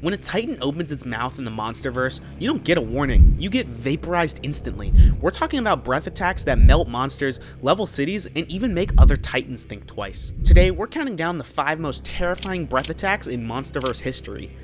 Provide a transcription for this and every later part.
When a Titan opens its mouth in the MonsterVerse, you don't get a warning, you get vaporized instantly. We're talking about breath attacks that melt monsters, level cities, and even make other Titans think twice. Today, we're counting down the 5 most terrifying breath attacks in MonsterVerse history.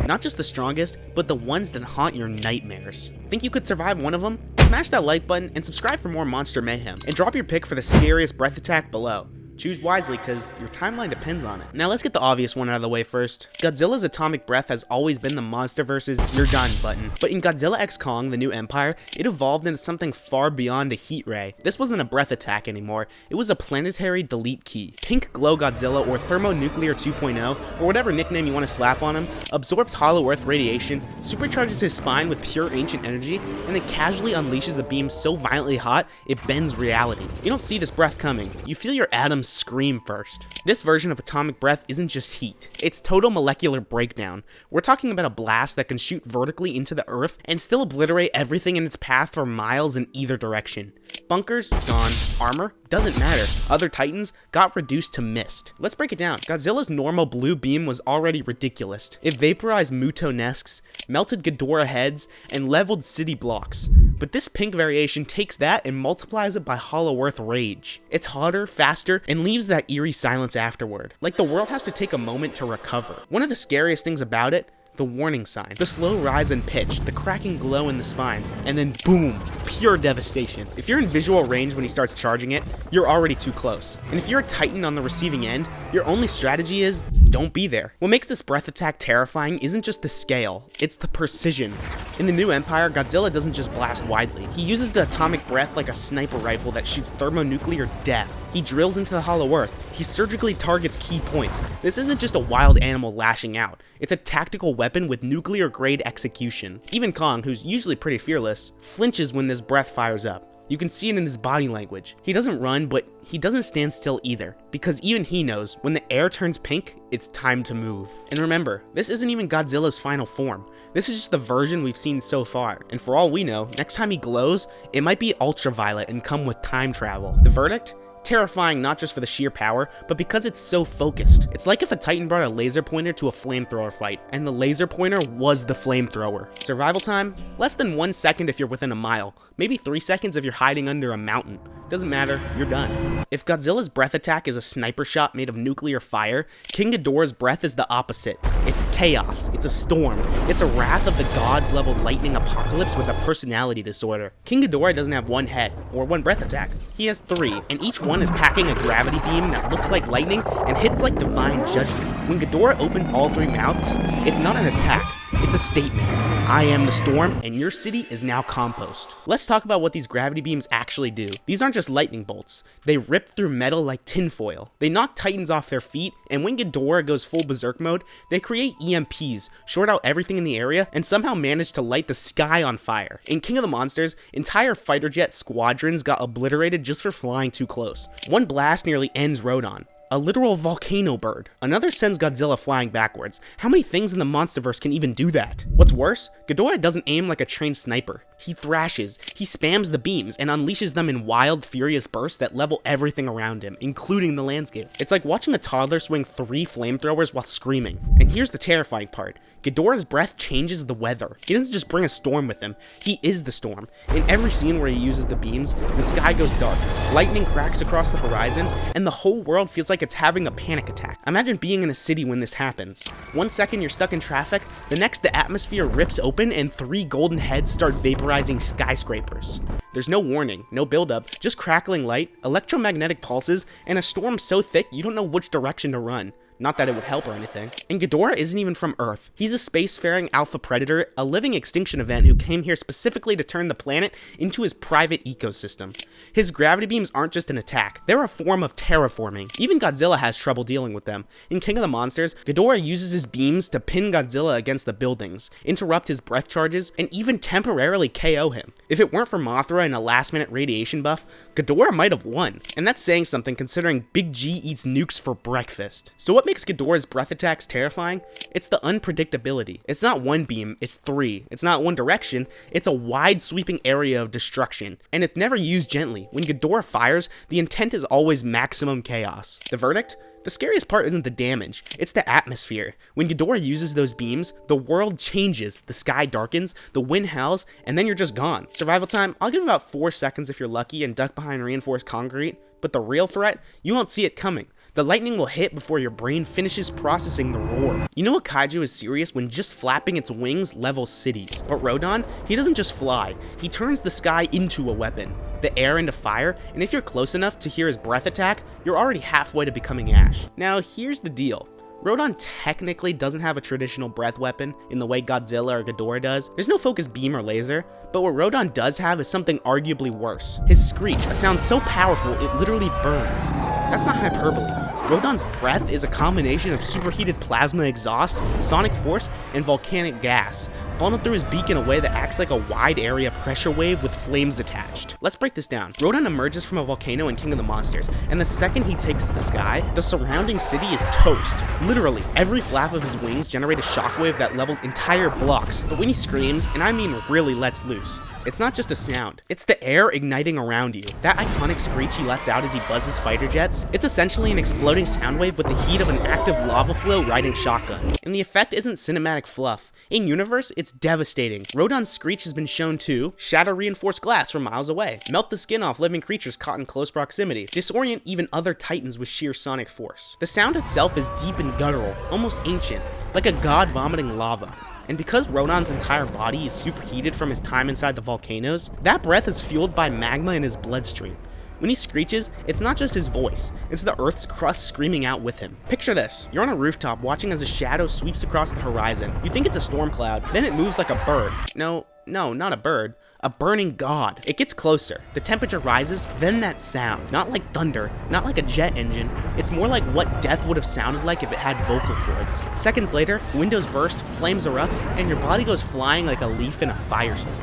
Not just the strongest, but the ones that haunt your nightmares. Think you could survive one of them? Smash that like button and subscribe for more monster mayhem, and drop your pick for the scariest breath attack below. Choose wisely, because your timeline depends on it. Now let's get the obvious one out of the way first. Godzilla's atomic breath has always been the MonsterVerse's "you're done" button, but in Godzilla x Kong: The New Empire, it evolved into something far beyond a heat ray. This wasn't a breath attack anymore, it was a planetary delete key. Pink Glow Godzilla, or Thermonuclear 2.0, or whatever nickname you want to slap on him, absorbs hollow earth radiation, supercharges his spine with pure ancient energy, and then casually unleashes a beam so violently hot, it bends reality. You don't see this breath coming, you feel your atoms scream first. This version of atomic breath isn't just heat, it's total molecular breakdown. We're talking about a blast that can shoot vertically into the earth and still obliterate everything in its path for miles in either direction. Bunkers, gone. Armor, doesn't matter. Other Titans got reduced to mist. Let's break it down. Godzilla's normal blue beam was already ridiculous. It vaporized Muto-nesks, melted Ghidorah heads, and leveled city blocks. But this pink variation takes that and multiplies it by hollow earth rage. It's hotter, faster, and leaves that eerie silence afterward, like the world has to take a moment to recover. One of the scariest things about it, the warning sign. The slow rise in pitch, the cracking glow in the spines, and then boom, pure devastation. If you're in visual range when he starts charging it, you're already too close. And if you're a Titan on the receiving end, your only strategy is don't be there. What makes this breath attack terrifying isn't just the scale, it's the precision. In the New Empire, Godzilla doesn't just blast widely. He uses the atomic breath like a sniper rifle that shoots thermonuclear death. He drills into the hollow earth. He surgically targets key points. This isn't just a wild animal lashing out. It's a tactical weapon with nuclear-grade execution. Even Kong, who's usually pretty fearless, flinches when this breath fires up. You can see it in his body language. He doesn't run, but he doesn't stand still either, because even he knows when the air turns pink, it's time to move. And remember, this isn't even Godzilla's final form. This is just the version we've seen so far, and for all we know, next time he glows, it might be ultraviolet and come with time travel. The verdict? Terrifying not just for the sheer power, but because it's so focused. It's like if a Titan brought a laser pointer to a flamethrower fight, and the laser pointer was the flamethrower. Survival time? Less than 1 second if you're within a mile, maybe 3 seconds if you're hiding under a mountain. Doesn't matter, you're done. If Godzilla's breath attack is a sniper shot made of nuclear fire, King Ghidorah's breath is the opposite. It's chaos, it's a storm, it's a wrath of the gods level lightning apocalypse with a personality disorder. King Ghidorah doesn't have one head, or one breath attack. He has 3, and each one is packing a gravity beam that looks like lightning and hits like divine judgment. When Ghidorah opens all 3 mouths, it's not an attack, it's a statement. I am the storm, and your city is now compost. Let's talk about what these gravity beams actually do. These aren't just lightning bolts. They rip through metal like tinfoil. They knock Titans off their feet, and when Ghidorah goes full berserk mode, they create EMPs, short out everything in the area, and somehow manage to light the sky on fire. In King of the Monsters, entire fighter jet squadrons got obliterated just for flying too close. One blast nearly ends Rodan, a literal volcano bird. Another sends Godzilla flying backwards. How many things in the MonsterVerse can even do that? What's worse, Ghidorah doesn't aim like a trained sniper. He thrashes, he spams the beams, and unleashes them in wild, furious bursts that level everything around him, including the landscape. It's like watching a toddler swing 3 flamethrowers while screaming. And here's the terrifying part. Ghidorah's breath changes the weather. He doesn't just bring a storm with him, he is the storm. In every scene where he uses the beams, the sky goes dark, lightning cracks across the horizon, and the whole world feels like it's having a panic attack. Imagine being in a city when this happens. 1 second you're stuck in traffic, the next the atmosphere rips open and 3 golden heads start vaporizing skyscrapers. There's no warning, no buildup, just crackling light, electromagnetic pulses, and a storm so thick you don't know which direction to run. Not that it would help or anything. And Ghidorah isn't even from Earth. He's a spacefaring alpha predator, a living extinction event who came here specifically to turn the planet into his private ecosystem. His gravity beams aren't just an attack, they're a form of terraforming. Even Godzilla has trouble dealing with them. In King of the Monsters, Ghidorah uses his beams to pin Godzilla against the buildings, interrupt his breath charges, and even temporarily KO him. If it weren't for Mothra and a last-minute radiation buff, Ghidorah might have won. And that's saying something considering Big G eats nukes for breakfast. So what makes Ghidorah's breath attacks terrifying? It's the unpredictability. It's not 1 beam, it's 3. It's not 1 direction, it's a wide sweeping area of destruction. And it's never used gently. When Ghidorah fires, the intent is always maximum chaos. The verdict? The scariest part isn't the damage, it's the atmosphere. When Ghidorah uses those beams, the world changes, the sky darkens, the wind howls, and then you're just gone. Survival time, I'll give about 4 seconds if you're lucky and duck behind reinforced concrete, but the real threat, you won't see it coming. The lightning will hit before your brain finishes processing the roar. You know a kaiju is serious when just flapping its wings levels cities. But Rodan, he doesn't just fly, he turns the sky into a weapon, the air into fire, and if you're close enough to hear his breath attack, you're already halfway to becoming ash. Now here's the deal. Rodan technically doesn't have a traditional breath weapon in the way Godzilla or Ghidorah does. There's no focused beam or laser, but what Rodan does have is something arguably worse. His screech, a sound so powerful it literally burns. That's not hyperbole. Rodan's breath is a combination of superheated plasma exhaust, sonic force, and volcanic gas, funneled through his beak in a way that acts like a wide area pressure wave with flames attached. Let's break this down. Rodan emerges from a volcano in King of the Monsters, and the second he takes to the sky, the surrounding city is toast. Literally, every flap of his wings generate a shockwave that levels entire blocks, but when he screams, and I mean really lets loose, it's not just a sound, it's the air igniting around you. That iconic screech he lets out as he buzzes fighter jets, it's essentially an exploding sound wave with the heat of an active lava flow riding shotgun. And the effect isn't cinematic fluff. In universe, it's devastating. Rodan's screech has been shown to shatter reinforced glass from miles away, melt the skin off living creatures caught in close proximity, disorient even other titans with sheer sonic force. The sound itself is deep and guttural, almost ancient, like a god vomiting lava. And because Rodan's entire body is superheated from his time inside the volcanoes, that breath is fueled by magma in his bloodstream. When he screeches, it's not just his voice, it's the Earth's crust screaming out with him. Picture this, you're on a rooftop watching as a shadow sweeps across the horizon. You think it's a storm cloud, then it moves like a bird. No, not a bird. A burning god. It gets closer, the temperature rises, then that sound. Not like thunder, not like a jet engine, it's more like what death would have sounded like if it had vocal cords. Seconds later, windows burst, flames erupt, and your body goes flying like a leaf in a firestorm.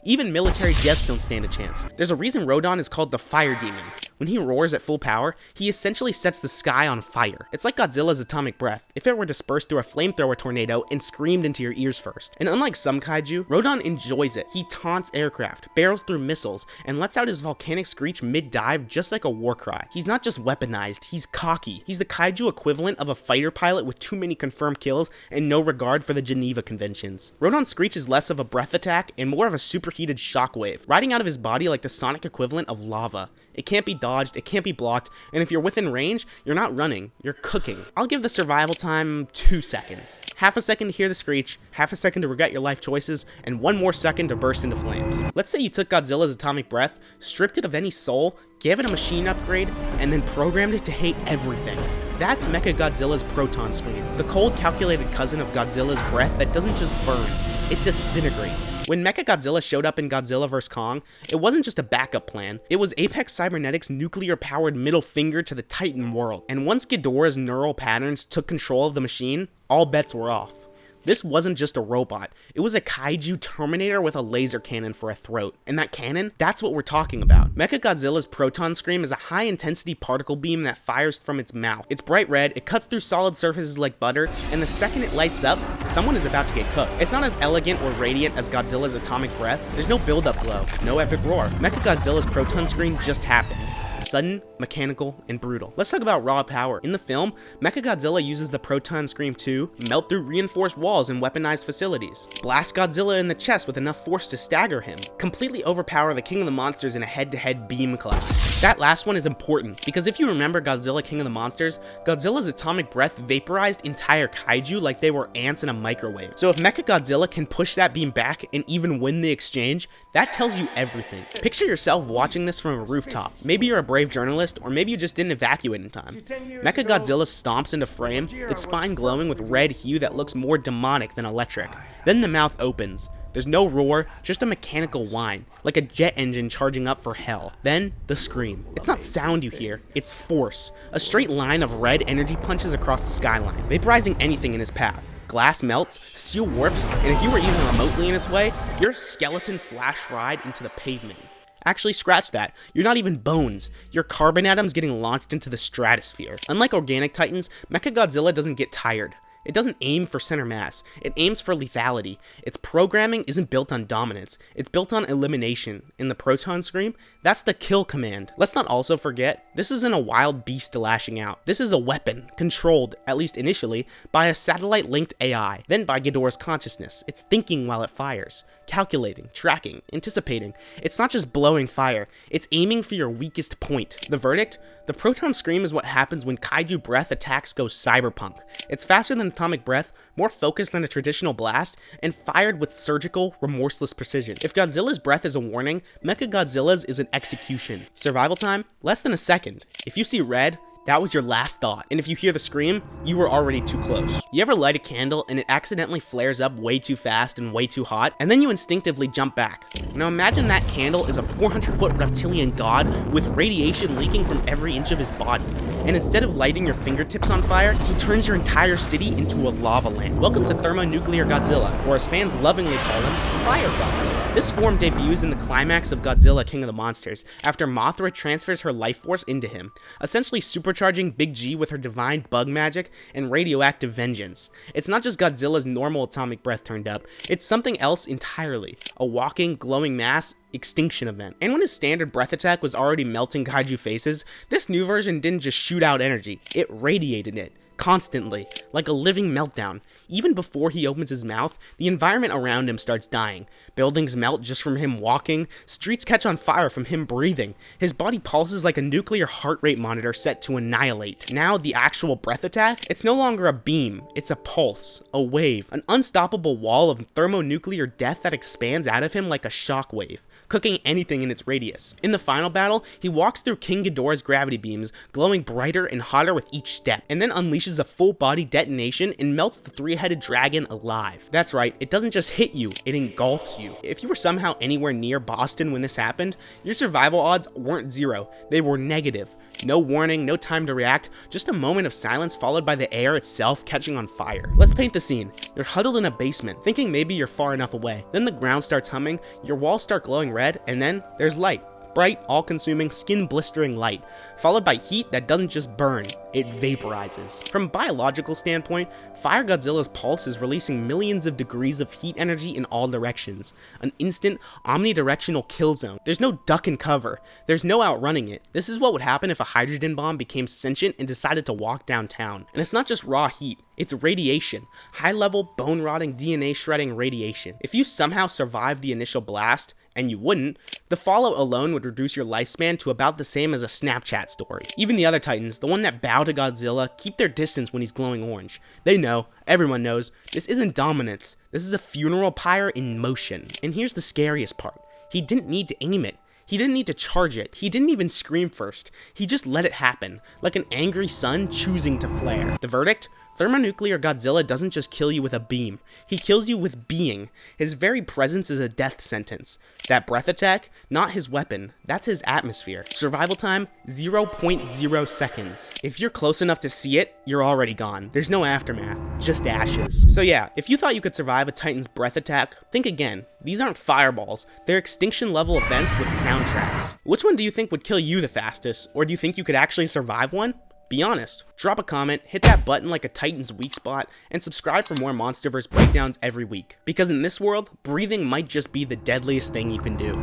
Even military jets don't stand a chance. There's a reason Rodan is called the Fire Demon. When he roars at full power, he essentially sets the sky on fire. It's like Godzilla's atomic breath, if it were dispersed through a flamethrower tornado and screamed into your ears first. And unlike some kaiju, Rodan enjoys it. He taunts aircraft, barrels through missiles, and lets out his volcanic screech mid-dive just like a war cry. He's not just weaponized, he's cocky. He's the kaiju equivalent of a fighter pilot with too many confirmed kills and no regard for the Geneva Conventions. Rodan's screech is less of a breath attack and more of a superheated shockwave, riding out of his body like the sonic equivalent of lava. It can't be dodged, it can't be blocked, and if you're within range, you're not running, you're cooking. I'll give the survival time 2 seconds. Half a second to hear the screech, half a second to regret your life choices, and 1 more second to burst into flames. Let's say you took Godzilla's atomic breath, stripped it of any soul, gave it a machine upgrade, and then programmed it to hate everything. That's MechaGodzilla's proton scream, the cold, calculated cousin of Godzilla's breath that doesn't just burn, it disintegrates. When MechaGodzilla showed up in Godzilla vs. Kong, it wasn't just a backup plan, it was Apex Cybernetics' nuclear-powered middle finger to the Titan world. And once Ghidorah's neural patterns took control of the machine, all bets were off. This wasn't just a robot, it was a kaiju Terminator with a laser cannon for a throat. And that cannon, that's what we're talking about. MechaGodzilla's proton scream is a high-intensity particle beam that fires from its mouth. It's bright red, it cuts through solid surfaces like butter, and the second it lights up, someone is about to get cooked. It's not as elegant or radiant as Godzilla's atomic breath, there's no build-up glow, no epic roar. MechaGodzilla's proton scream just happens. Sudden, mechanical, and brutal. Let's talk about raw power. In the film, MechaGodzilla uses the proton scream to melt through reinforced walls and weaponized facilities, blast Godzilla in the chest with enough force to stagger him, completely overpower the King of the Monsters in a head-to-head beam clash. That last one is important, because if you remember Godzilla King of the Monsters, Godzilla's atomic breath vaporized entire kaiju like they were ants in a microwave. So if MechaGodzilla can push that beam back and even win the exchange, that tells you everything. Picture yourself watching this from a rooftop. Maybe you're a brave journalist, or maybe you just didn't evacuate in time. MechaGodzilla stomps into frame, its spine glowing with red hue that looks more demonic than electric. Then the mouth opens. There's no roar, just a mechanical whine, like a jet engine charging up for hell. Then, the scream. It's not sound you hear, it's force. A straight line of red energy punches across the skyline, vaporizing anything in his path. Glass melts, steel warps, and if you were even remotely in its way, your skeleton flash fried into the pavement. Actually, scratch that. You're not even bones. You're carbon atoms getting launched into the stratosphere. Unlike organic titans, MechaGodzilla doesn't get tired. It doesn't aim for center mass, it aims for lethality. Its programming isn't built on dominance, it's built on elimination. In the proton scream, That's the kill command. Let's not also forget, this isn't a wild beast lashing out. This is a weapon, controlled, at least initially, by a satellite-linked AI, then by Ghidorah's consciousness. It's thinking while it fires, calculating, tracking, anticipating. It's not just blowing fire, it's aiming for your weakest point. The verdict? The proton scream is what happens when kaiju breath attacks go cyberpunk. It's faster than atomic breath, more focused than a traditional blast, and fired with surgical, remorseless precision. If Godzilla's breath is a warning, MechaGodzilla's is an execution. Survival time? Less than a second. If you see red, that was your last thought, and if you hear the scream, you were already too close. You ever light a candle and it accidentally flares up way too fast and way too hot, and then you instinctively jump back? Now imagine that candle is a 400-foot reptilian god with radiation leaking from every inch of his body, and instead of lighting your fingertips on fire, he turns your entire city into a lava lamp. Welcome to Thermonuclear Godzilla, or as fans lovingly call him, Fire Godzilla. This form debuts in the climax of Godzilla King of the Monsters, after Mothra transfers her life force into him, essentially supercharging Big G with her divine bug magic and radioactive vengeance. It's not just Godzilla's normal atomic breath turned up, it's something else entirely, a walking, glowing mass extinction event. And when his standard breath attack was already melting kaiju faces, this new version didn't just shoot out energy, it radiated it. Constantly, like a living meltdown. Even before he opens his mouth, the environment around him starts dying. Buildings melt just from him walking, streets catch on fire from him breathing. His body pulses like a nuclear heart rate monitor set to annihilate. Now, the actual breath attack, it's no longer a beam, it's a pulse, a wave, an unstoppable wall of thermonuclear death that expands out of him like a shockwave, cooking anything in its radius. In the final battle, he walks through King Ghidorah's gravity beams, glowing brighter and hotter with each step, and then unleashes a full-body detonation and melts the three-headed dragon alive. That's right, it doesn't just hit you, it engulfs you. If you were somehow anywhere near Boston when this happened, your survival odds weren't zero, they were negative. No warning, no time to react, just a moment of silence followed by the air itself catching on fire. Let's paint the scene. You're huddled in a basement, thinking maybe you're far enough away. Then the ground starts humming, your walls start glowing red, and then there's light. Bright, all-consuming, skin-blistering light, followed by heat that doesn't just burn, it vaporizes. From a biological standpoint, Fire Godzilla's pulse is releasing millions of degrees of heat energy in all directions. An instant, omnidirectional kill zone. There's no duck and cover. There's no outrunning it. This is what would happen if a hydrogen bomb became sentient and decided to walk downtown. And it's not just raw heat. It's radiation. High-level, bone-rotting, DNA-shredding radiation. If you somehow survive the initial blast, and you wouldn't, the fallout alone would reduce your lifespan to about the same as a Snapchat story. Even the other titans, the one that bow to Godzilla, keep their distance when he's glowing orange. They know, everyone knows, this isn't dominance, this is a funeral pyre in motion. And here's the scariest part, he didn't need to aim it. He didn't need to charge it. He didn't even scream first. He just let it happen, like an angry sun choosing to flare. The verdict? Thermonuclear Godzilla doesn't just kill you with a beam. He kills you with being. His very presence is a death sentence. That breath attack, not his weapon. That's his atmosphere. Survival time, 0.0 seconds. If you're close enough to see it, you're already gone. There's no aftermath, just ashes. So yeah, if you thought you could survive a Titan's breath attack, think again. These aren't fireballs. They're extinction level events with soundtracks. Which one do you think would kill you the fastest? Or do you think you could actually survive one? Be honest. Drop a comment, hit that button like a Titan's weak spot, and subscribe for more MonsterVerse breakdowns every week. Because in this world, breathing might just be the deadliest thing you can do.